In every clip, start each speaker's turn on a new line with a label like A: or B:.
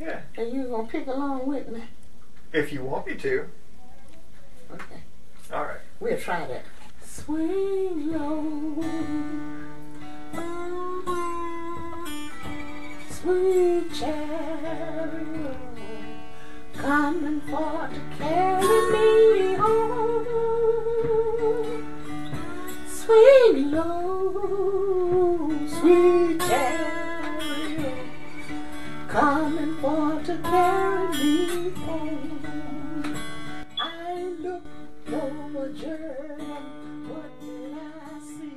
A: Yeah.
B: And you gonna pick along with me?
A: If you want me to.
B: Okay.
A: All right.
B: We'll try that. Swing low, sweet chariot, coming for to carry me home. Swing low, sweet chariot, coming for to carry me home. I look over Jordan, what did I see?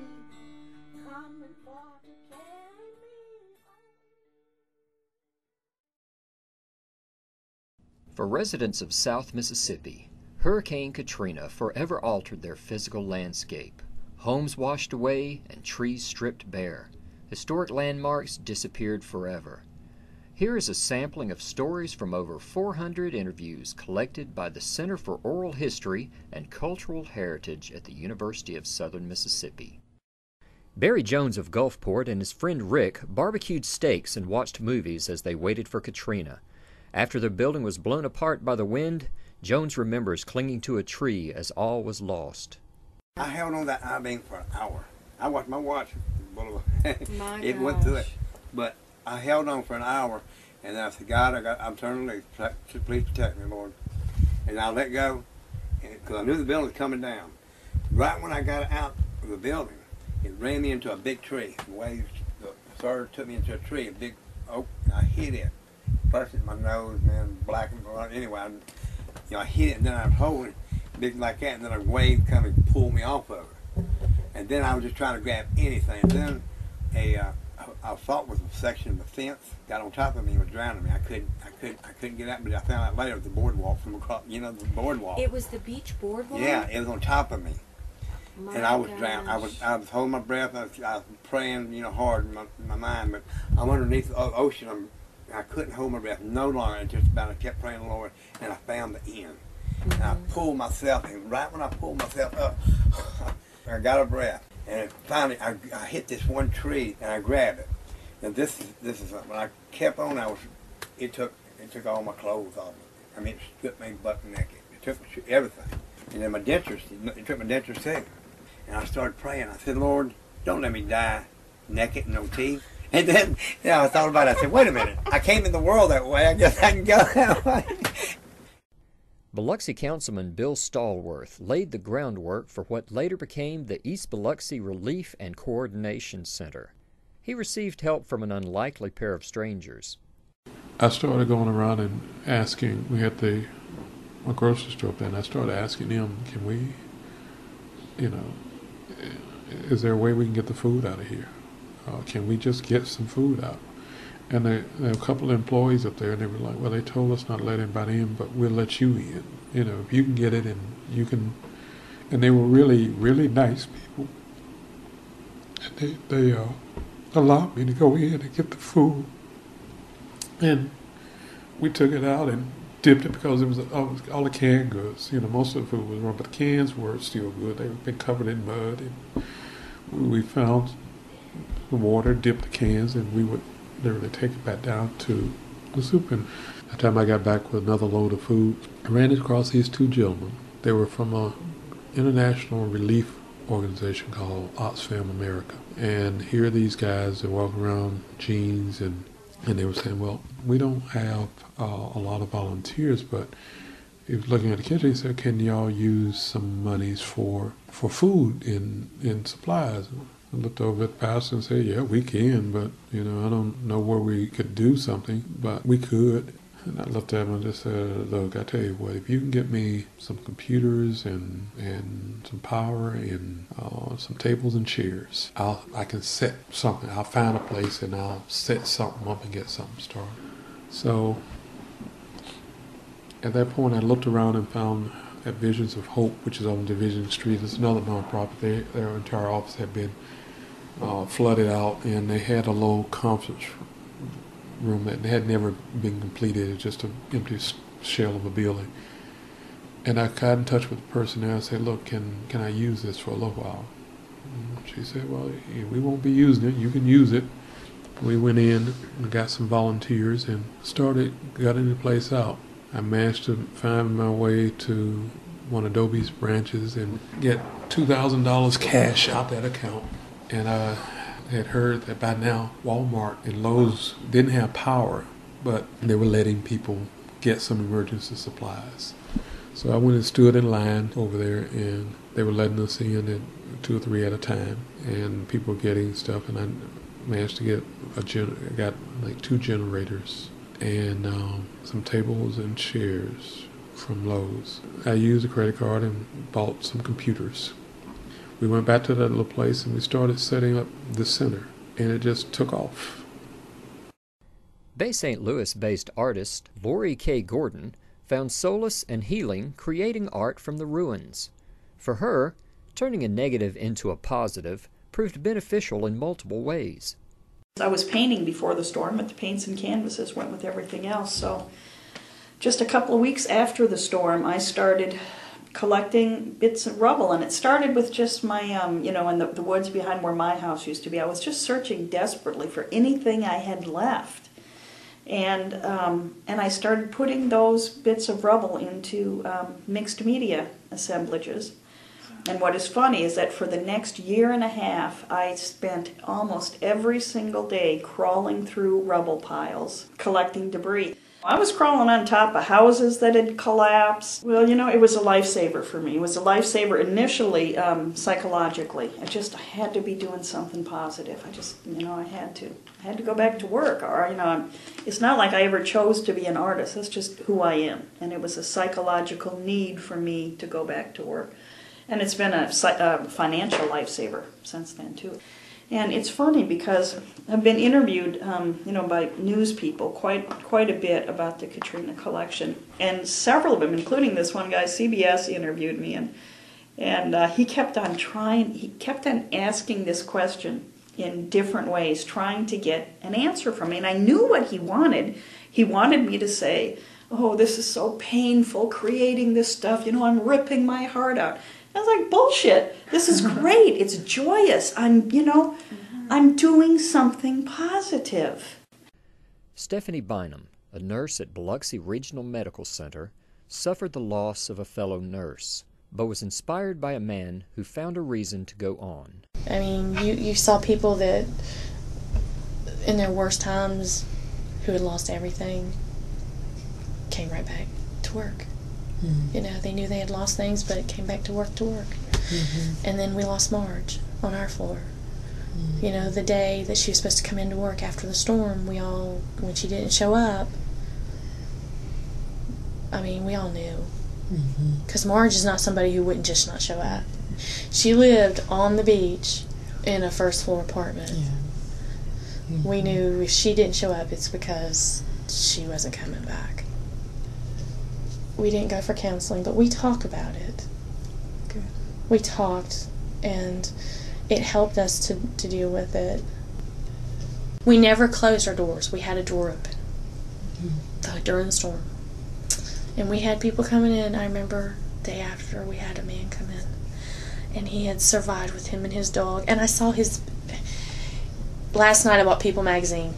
B: Coming for to carry me home.
C: For residents of South Mississippi, Hurricane Katrina forever altered their physical landscape. Homes washed away and trees stripped bare. Historic landmarks disappeared forever. Here is a sampling of stories from over 400 interviews collected by the Center for Oral History and Cultural Heritage at the University of Southern Mississippi. Barry Jones of Gulfport and his friend Rick barbecued steaks and watched movies as they waited for Katrina. After their building was blown apart by the wind, Jones remembers clinging to a tree as all was lost.
D: I held on that I-beam for an hour. I watched my watch.
E: It
D: went through it. But I held on for an hour, and then I said, God, I'm turning loose. Please protect me, Lord. And I let go, because I knew the building was coming down. Right when I got out of the building, it ran me into a big tree. The waves started took me into a tree, a big oak, and I hit it. First in my nose, man, black and blood. Anyway, I hit it, and then I was holding it, big like that, and then a wave come and pulled me off of it. And then I was just trying to grab anything. And then I thought was a section of the fence got on top of me and was drowning me. I couldn't get out, but I found out later it was the boardwalk from across, the boardwalk.
E: It was the beach boardwalk?
D: Yeah, it was on top of me. And I was
E: gosh.
D: drowned. I was holding my breath. I was praying, hard in my mind, but I'm underneath the ocean. I couldn't hold my breath no longer. I kept praying the Lord, and I found the end. And I pulled myself, and right when I pulled myself up, I got a breath. And finally, I hit this one tree, and I grabbed it. And this is something. When I kept on, it took all my clothes off me. I mean, it stripped me butt naked. It took everything. And then my dentures, it took my dentures too. And I started praying. I said, Lord, don't let me die naked and no teeth. And then, I thought about it. I said, wait a minute. I came in the world that way. I guess I can go that way.
C: Biloxi Councilman Bill Stallworth laid the groundwork for what later became the East Biloxi Relief and Coordination Center. He received help from an unlikely pair of strangers.
F: I started going around and asking, we had a grocery store up there, and I started asking them, can we, is there a way we can get the food out of here? Can we just get some food out? And there were a couple of employees up there, and they were like, well, they told us not to let anybody in, but we'll let you in. If you can get it, and you can. And they were really, really nice people. And they allowed me to go in and get the food. And we took it out and dipped it because it was all the canned goods. Most of the food was wrong, but the cans were still good. They've been covered in mud. And we found the water, dipped the cans, and we would literally take it back down to the soup. And by the time I got back with another load of food, I ran across these two gentlemen. They were from an international relief organization called Oxfam America. And here are these guys that walk around jeans, and they were saying, well, we don't have a lot of volunteers, but he was looking at the kitchen. He said, can y'all use some monies for food and supplies? I looked over at the pastor and said, yeah, we can, but, I don't know where we could do something, but we could. And I looked at him and just said, look, I tell you what, if you can get me some computers and some power and some tables and chairs, I can set something. I'll find a place and I'll set something up and get something started. So at that point, I looked around and found at Visions of Hope, which is on Division Street. It's another nonprofit. Their entire office had been flooded out, and they had a little conference room that had never been completed. It's just an empty shell of a building. And I got in touch with the person there. I said, look, can I use this for a little while? And she said, well, we won't be using it. You can use it, We went in and got some volunteers and gutting the place out. I managed to find my way to one of Adobe's branches and get $2,000 cash out that account. And I had heard that by now Walmart and Lowe's didn't have power, but they were letting people get some emergency supplies. So I went and stood in line over there, and they were letting us in at 2 or 3 at a time, and people were getting stuff, and I managed to get got like 2 generators and some tables and chairs from Lowe's. I used a credit card and bought some computers. We went back to that little place and we started setting up the center, and it just took off.
C: Bay St. Louis-based artist Lori K. Gordon found solace and healing creating art from the ruins. For her, turning a negative into a positive proved beneficial in multiple ways.
B: I was painting before the storm, but the paints and canvases went with everything else. So just a couple of weeks after the storm, I started collecting bits of rubble, and it started with just my, in the woods behind where my house used to be. I was just searching desperately for anything I had left. And I started putting those bits of rubble into mixed media assemblages. And what is funny is that for the next year and a half, I spent almost every single day crawling through rubble piles, collecting debris. I was crawling on top of houses that had collapsed. Well, it was a lifesaver for me. It was a lifesaver initially, psychologically. I had to be doing something positive. I had to. I had to go back to work. Or, it's not like I ever chose to be an artist. That's just who I am. And it was a psychological need for me to go back to work. And it's been a financial lifesaver since then, too. And it's funny because I've been interviewed, by news people quite a bit about the Katrina collection, and several of them, including this one guy, CBS interviewed me, and he kept on asking this question in different ways, trying to get an answer from me. And I knew what he wanted. He wanted me to say, "Oh, this is so painful creating this stuff. I'm ripping my heart out." I was like, bullshit. This is great. It's joyous. I'm doing something positive.
C: Stephanie Bynum, a nurse at Biloxi Regional Medical Center, suffered the loss of a fellow nurse, but was inspired by a man who found a reason to go on.
E: I mean, you saw people that, in their worst times, who had lost everything, came right back to work. Mm-hmm. They knew they had lost things, but it came back to work. Mm-hmm. And then we lost Marge on our floor. Mm-hmm. The day that she was supposed to come into work after the storm, when she didn't show up, we all knew. Because Marge is not somebody who wouldn't just not show up. She lived on the beach in a first floor apartment. Yeah. Mm-hmm. We knew if she didn't show up, it's because she wasn't coming back. We didn't go for counseling, but we talked about it. Good. We talked, and it helped us to deal with it. We never closed our doors. We had a door open during the storm. And we had people coming in. I remember the day after, we had a man come in, and he had survived with him and his dog. And I saw last night I bought People magazine,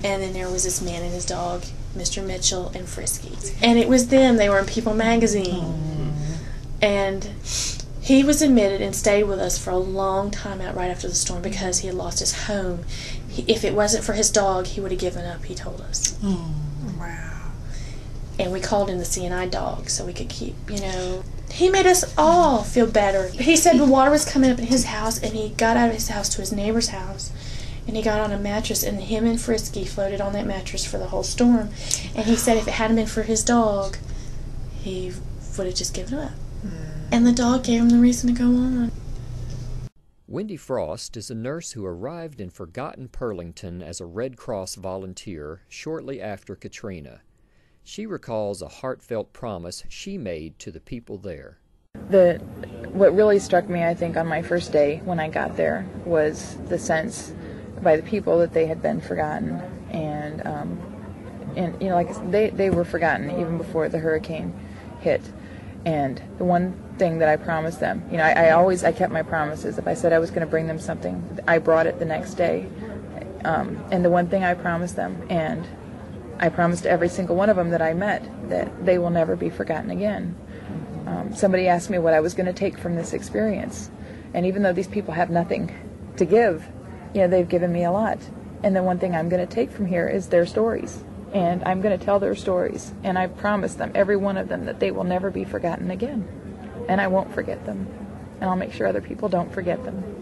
E: and then there was this man and his dog, Mr. Mitchell and Frisky. And it was them. They were in People magazine. Aww. And he was admitted and stayed with us for a long time out right after the storm because he had lost his home. If it wasn't for his dog, he would have given up, he told us. Oh, wow. And we called him the CNI dog so we could keep, He made us all feel better. He said the water was coming up in his house, and he got out of his house to his neighbor's house. And he got on a mattress, and him and Frisky floated on that mattress for the whole storm. And he said if it hadn't been for his dog, he would have just given up. And the dog gave him the reason to go on.
C: Wendy Frost is a nurse who arrived in forgotten Pearlington as a Red Cross volunteer shortly after Katrina. She recalls a heartfelt promise she made to the people there.
G: What really struck me, I think, on my first day when I got there was the sense by the people that they had been forgotten, and they were forgotten even before the hurricane hit. And the one thing that I promised them, I kept my promises. If I said I was going to bring them something, I brought it the next day. And the one thing I promised them, and I promised every single one of them that I met, that they will never be forgotten again. Somebody asked me what I was going to take from this experience. And even though these people have nothing to give, they've given me a lot. And the one thing I'm going to take from here is their stories. And I'm going to tell their stories. And I promise them, every one of them, that they will never be forgotten again. And I won't forget them. And I'll make sure other people don't forget them.